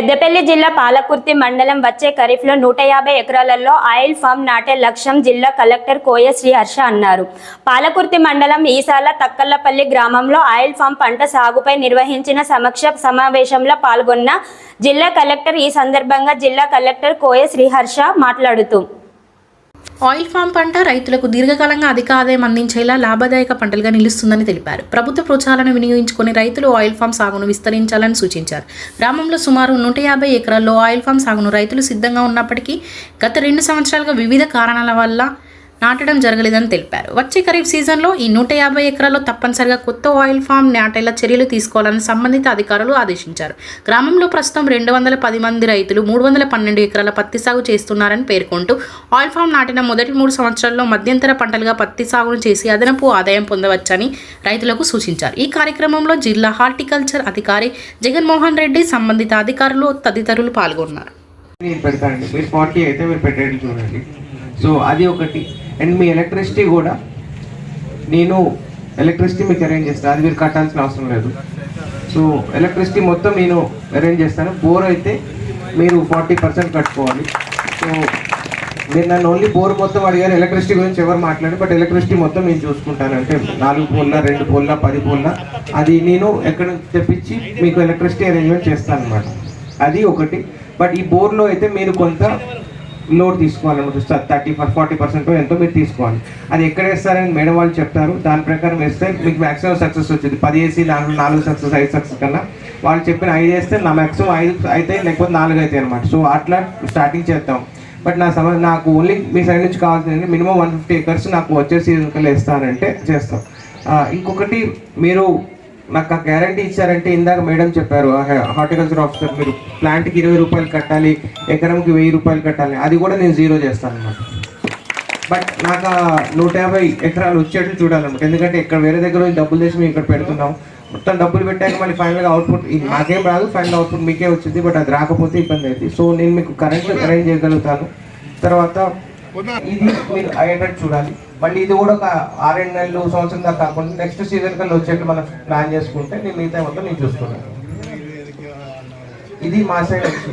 పెద్దపల్లి జిల్లా పాలకుర్తి మండలం వచ్చే ఖరీఫ్లో 150 ఎకరాలలో ఆయిల్ ఫామ్ నాటే లక్ష్యం జిల్లా కలెక్టర్ కోయ శ్రీహర్ష అన్నారు. పాలకుర్తి మండలం ఈసాల తక్కలపల్లి గ్రామంలో ఆయిల్ ఫామ్ పంట సాగుపై నిర్వహించిన సమీక్ష సమావేశంలో పాల్గొన్న జిల్లా కలెక్టర్ ఈ సందర్భంగా జిల్లా కలెక్టర్ కోయ శ్రీహర్ష మాట్లాడుతూ ఆయిల్ ఫామ్ పంట రైతులకు దీర్ఘకాలంగా అధిక ఆదాయం అందించేలా లాభదాయక పంటలుగా నిలుస్తుందని తెలిపారు. ప్రభుత్వ ప్రోత్సాహాలను వినియోగించుకుని రైతులు ఆయిల్ ఫామ్ సాగును విస్తరించాలని సూచించారు. గ్రామంలో సుమారు 150 ఎకరాల్లో ఆయిల్ ఫామ్ సాగును రైతులు సిద్ధంగా ఉన్నప్పటికీ గత 2 సంవత్సరాలుగా వివిధ కారణాల వల్ల నాటడం జరగలేదని తెలిపారు. వచ్చే ఖరీఫ్ సీజన్లో ఈ 150 ఎకరాల్లో తప్పనిసరిగా కొత్త ఆయిల్ ఫామ్ నాటేలా చర్యలు తీసుకోవాలని సంబంధిత అధికారులు ఆదేశించారు. గ్రామంలో ప్రస్తుతం 210 మంది రైతులు 312 ఎకరాల పత్తి సాగు చేస్తున్నారని పేర్కొంటూ ఆయిల్ ఫామ్ నాటిన మొదటి 3 సంవత్సరాల్లో మధ్యంతర పంటలుగా పత్తి సాగును చేసి అదనపు ఆదాయం పొందవచ్చని రైతులకు సూచించారు. ఈ కార్యక్రమంలో జిల్లా హార్టికల్చర్ అధికారి జగన్మోహన్ రెడ్డి, సంబంధిత అధికారులు తదితరులు పాల్గొన్నారు. సో అది ఒకటి. అండ్ మీ ఎలక్ట్రిసిటీ కూడా నేను ఎలక్ట్రిసిటీ మీకు అరేంజ్ చేస్తాను, అది మీరు కట్టాల్సిన అవసరం లేదు. సో ఎలక్ట్రిసిటీ మొత్తం నేను అరేంజ్ చేస్తాను. బోర్ అయితే మీరు 40% కట్టుకోవాలి. సో మీరు నన్ను ఓన్లీ బోర్ మొత్తం అడిగారు, ఎలక్ట్రిసిటీ గురించి ఎవరు మాట్లాడి, బట్ ఎలక్ట్రిసిటీ మొత్తం నేను చూసుకుంటాను. అంటే 4 పోల్లా 2 పోల్లా 10 పోల్లా అది నేను ఎక్కడ తెప్పించి మీకు ఎలక్ట్రిసిటీ అరేంజ్మెంట్ చేస్తాను అనమాట. అది ఒకటి. బట్ ఈ బోర్లో అయితే మీరు కొంత లోడ్ తీసుకోవాలన్నమాట. 30-40% ఎంతో మీరు తీసుకోవాలి. అది ఎక్కడ వేస్తారని మేడం వాళ్ళు చెప్తారు. దాని ప్రకారం వేస్తే మీకు మ్యాక్సిమం సక్సెస్ వచ్చింది. 10 వేసి దాంట్లో 4 సక్సెస్ 5 సక్సెస్ కన్నా వాళ్ళు చెప్పిన 5 వేస్తే నా మ్యాక్సిమం 5 అయితే, లేకపోతే 4 అవుతాయి అనమాట. సో అట్లా స్టార్టింగ్ చేస్తాం. బట్ నాకు ఓన్లీ మీ సైడ్ నుంచి కావాల్సింది మినిమం 150 ఎకర్స్ నాకు వచ్చే సీజన్ కల్లా వేస్తానంటే చేస్తాం. ఇంకొకటి, మీరు నాకు ఆ గ్యారంటీ ఇచ్చారంటే ఇందాక మేడం చెప్పారు హార్టికల్చర్ ఆఫీసర్, మీరు ప్లాంట్కి 20 రూపాయలు కట్టాలి, ఎకరంకి 1000 రూపాయలు కట్టాలి, అది కూడా నేను 0 చేస్తాను అనమాట. బట్ నాకు 150 ఎకరాలు వచ్చేట్లు చూడాలన్నమాట. ఎందుకంటే ఇక్కడ వేరే దగ్గర డబ్బులు చేసి మేము ఇక్కడ పెడుతున్నాం. మొత్తం డబ్బులు పెట్టాక మళ్ళీ ఫైనల్గా అవుట్పుట్ నాకేం రాదు, ఫైనల్ అవుట్పుట్ మీకే వచ్చింది. బట్ అది రాకపోతే ఇబ్బంది అవుతుంది. సో నేను మీకు కరెంట్ అరేంజ్ చేయగలుగుతాను. తర్వాత ఇది మీరు అయ్యేటట్టు చూడాలి. మళ్ళీ ఇది కూడా ఒక 6-7 నెలలు సంవత్సరం దాకా కాకుండా నెక్స్ట్ సీజన్ కల్లా వచ్చేట్టు మనం ప్లాన్ చేసుకుంటే నేను మిగతా మొత్తం నేను చూసుకున్నాను. ఇది మా సైడ్ వచ్చి